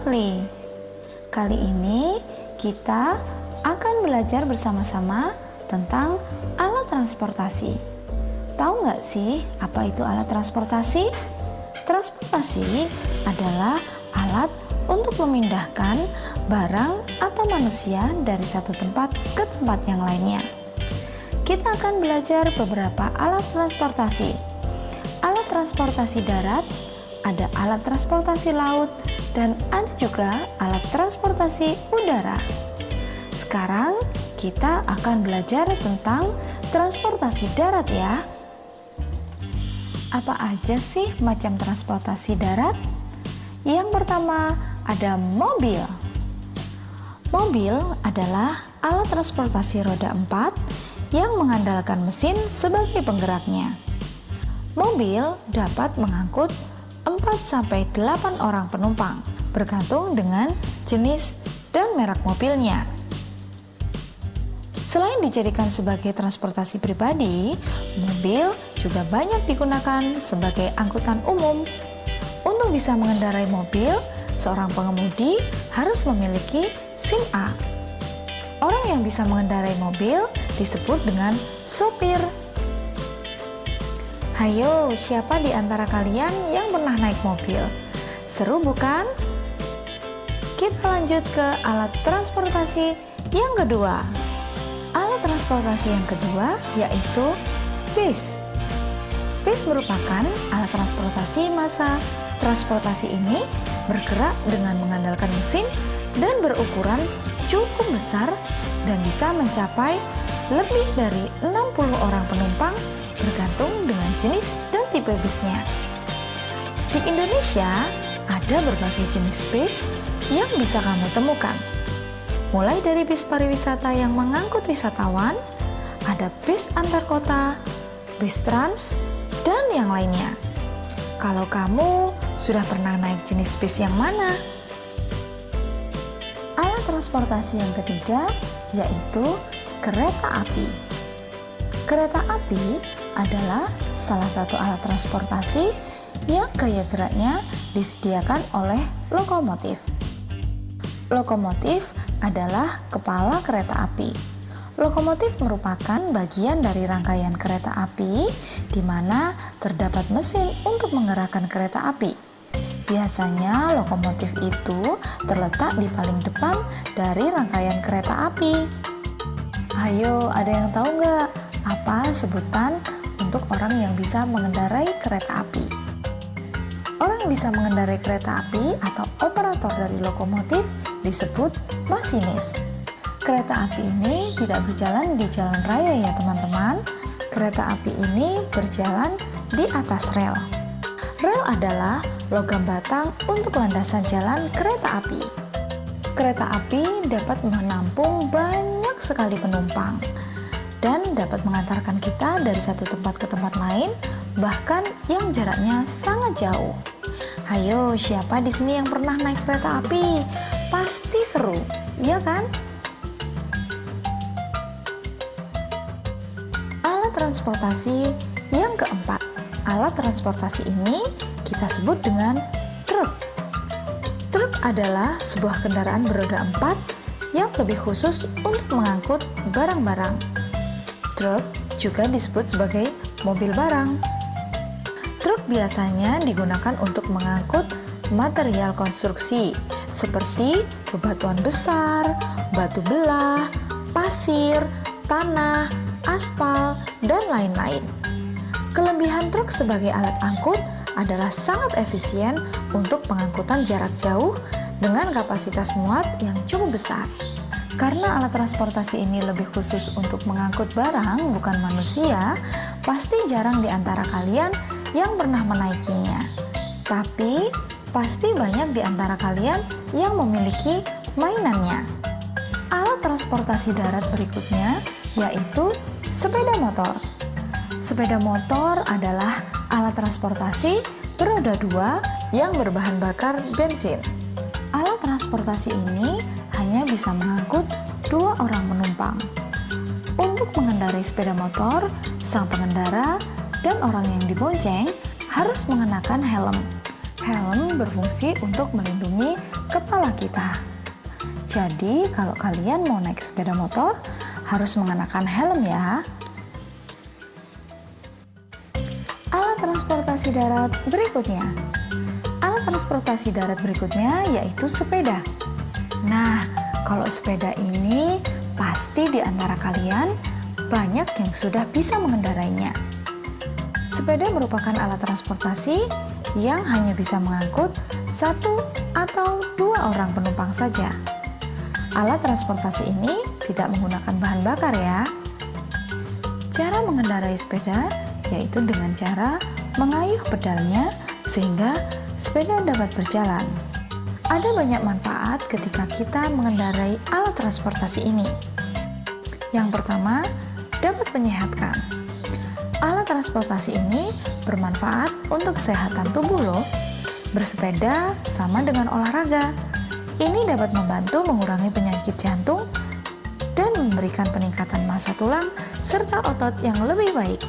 Sparkly. Kali ini kita akan belajar bersama-sama tentang alat transportasi. Tahu nggak sih apa itu alat transportasi? Transportasi adalah alat untuk memindahkan barang atau manusia dari satu tempat ke tempat yang lainnya. Kita akan belajar beberapa alat transportasi. Alat transportasi darat, ada alat transportasi laut, dan ada juga alat transportasi udara. Sekarang kita akan belajar tentang transportasi darat ya. Apa aja sih macam transportasi darat? Yang pertama ada mobil. Mobil adalah alat transportasi roda 4 yang mengandalkan mesin sebagai penggeraknya. Mobil dapat mengangkut 4-8 orang penumpang, bergantung dengan jenis dan merek mobilnya. Selain dijadikan sebagai transportasi pribadi, mobil juga banyak digunakan sebagai angkutan umum. Untuk bisa mengendarai mobil, seorang pengemudi harus memiliki SIM A. Orang yang bisa mengendarai mobil disebut dengan sopir. Hayo, siapa di antara kalian yang pernah naik mobil? Seru bukan? Kita lanjut ke alat transportasi yang kedua. Alat transportasi yang kedua yaitu bis. Bis merupakan alat transportasi massa. Transportasi ini bergerak dengan mengandalkan mesin dan berukuran cukup besar dan bisa mencapai lebih dari 60 orang penumpang bergantung dengan jenis dan tipe bisnya. Di Indonesia ada berbagai jenis bis yang bisa kamu temukan. Mulai dari bis pariwisata yang mengangkut wisatawan, ada bis antar kota, bis trans, dan yang lainnya. Kalau kamu sudah pernah naik jenis bis yang mana? Alat transportasi yang ketiga yaitu kereta api. Kereta api adalah salah satu alat transportasi yang gaya geraknya disediakan oleh lokomotif. Lokomotif adalah kepala kereta api. Lokomotif merupakan bagian dari rangkaian kereta api di mana terdapat mesin untuk menggerakkan kereta api. Biasanya lokomotif itu terletak di paling depan dari rangkaian kereta api. Ayo, ada yang tahu nggak apa sebutan untuk orang yang bisa mengendarai kereta api? Orang yang bisa mengendarai kereta api atau operator dari lokomotif disebut masinis. Kereta api ini tidak berjalan di jalan raya ya teman-teman. Kereta api ini berjalan di atas rel. Rel adalah logam batang untuk landasan jalan kereta api. Kereta api dapat menampung banyak sekali penumpang dan dapat mengantarkan kita dari satu tempat ke tempat lain, bahkan yang jaraknya sangat jauh. Hayo, siapa di sini yang pernah naik kereta api? Pasti seru, ya kan? Alat transportasi yang keempat. Alat transportasi ini kita sebut dengan truk. Truk adalah sebuah kendaraan beroda 4 yang lebih khusus untuk mengangkut barang-barang. Truk juga disebut sebagai mobil barang. Truk biasanya digunakan untuk mengangkut material konstruksi seperti bebatuan besar, batu belah, pasir, tanah, aspal, dan lain-lain. Kelebihan truk sebagai alat angkut adalah sangat efisien untuk pengangkutan jarak jauh dengan kapasitas muat yang cukup besar. Karena alat transportasi ini lebih khusus untuk mengangkut barang, bukan manusia, pasti jarang di antara kalian yang pernah menaikinya. Tapi, pasti banyak di antara kalian yang memiliki mainannya. Alat transportasi darat berikutnya yaitu sepeda motor. Sepeda motor adalah alat transportasi beroda 2 yang berbahan bakar bensin. Alat transportasi ini hanya bisa mengangkut 2 orang penumpang. Untuk mengendarai sepeda motor, sang pengendara dan orang yang dibonceng harus mengenakan helm. helm berfungsi untuk melindungi kepala kita. Jadi, kalau kalian mau naik sepeda motor, harus mengenakan helm ya. Alat transportasi darat berikutnya. Alat transportasi darat berikutnya yaitu sepeda. Nah, kalau sepeda ini pasti di antara kalian banyak yang sudah bisa mengendarainya. Sepeda merupakan alat transportasi yang hanya bisa mengangkut 1 atau 2 orang penumpang saja. Alat transportasi ini tidak menggunakan bahan bakar ya. Cara mengendarai sepeda yaitu dengan cara mengayuh pedalnya sehingga sepeda dapat berjalan. Ada banyak manfaat ketika kita mengendarai alat transportasi ini. Yang pertama, dapat menyehatkan. Alat transportasi ini bermanfaat untuk kesehatan tubuh loh. Bersepeda sama dengan olahraga. Ini dapat membantu mengurangi penyakit jantung dan memberikan peningkatan massa tulang serta otot yang lebih baik.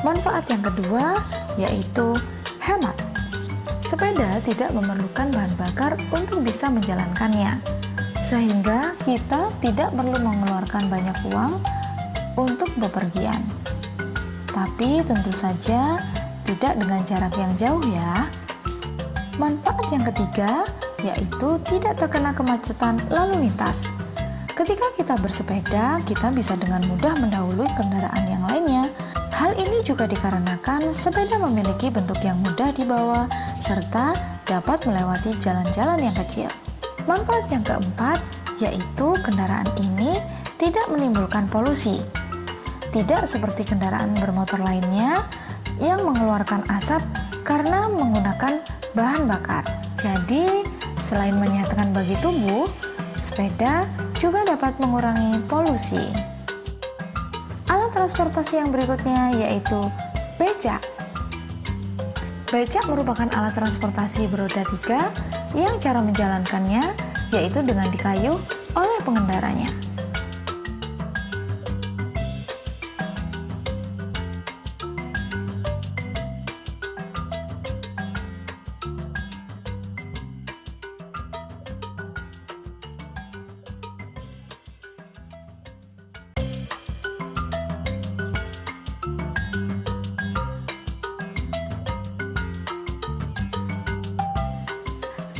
Manfaat yang kedua yaitu hemat. Sepeda tidak memerlukan bahan bakar untuk bisa menjalankannya, sehingga kita tidak perlu mengeluarkan banyak uang untuk bepergian. Tapi tentu saja tidak dengan jarak yang jauh ya. Manfaat yang ketiga yaitu tidak terkena kemacetan lalu lintas. Ketika kita bersepeda, kita bisa dengan mudah mendahului kendaraan yang lainnya. Hal ini juga dikarenakan sepeda memiliki bentuk yang mudah dibawa serta dapat melewati jalan-jalan yang kecil. Manfaat yang keempat yaitu kendaraan ini tidak menimbulkan polusi. Tidak seperti kendaraan bermotor lainnya yang mengeluarkan asap karena menggunakan bahan bakar. Jadi, selain menyehatkan bagi tubuh, sepeda juga dapat mengurangi polusi. Alat transportasi yang berikutnya yaitu becak. Becak merupakan alat transportasi beroda 3 yang cara menjalankannya yaitu dengan dikayuh oleh pengendaranya.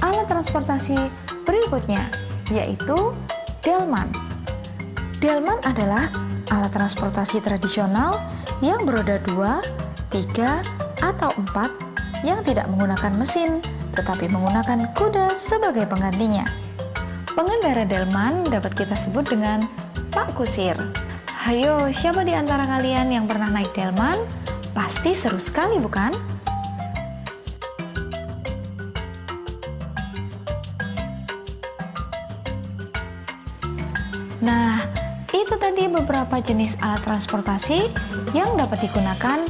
Alat transportasi berikutnya yaitu delman. Delman adalah alat transportasi tradisional yang beroda 2, 3, atau 4 yang tidak menggunakan mesin tetapi menggunakan kuda sebagai penggantinya. Pengendara delman dapat kita sebut dengan Pak Kusir. Hayo, siapa di antara kalian yang pernah naik delman? Pasti seru sekali bukan? Nah, itu tadi beberapa jenis alat transportasi yang dapat digunakan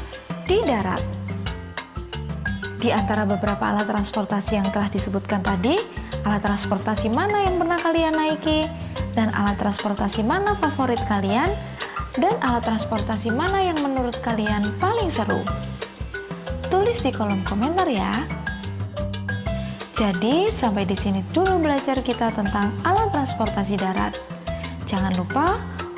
di darat. Di antara beberapa alat transportasi yang telah disebutkan tadi, alat transportasi mana yang pernah kalian naiki, dan alat transportasi mana favorit kalian, dan alat transportasi mana yang menurut kalian paling seru? Tulis di kolom komentar ya. Jadi, sampai di sini dulu belajar kita tentang alat transportasi darat. Jangan lupa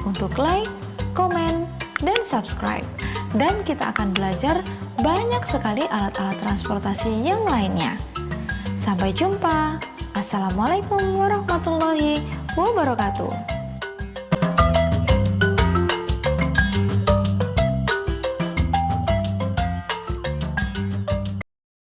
untuk like, komen, dan subscribe. Dan kita akan belajar banyak sekali alat-alat transportasi yang lainnya. Sampai jumpa. Assalamualaikum warahmatullahi wabarakatuh.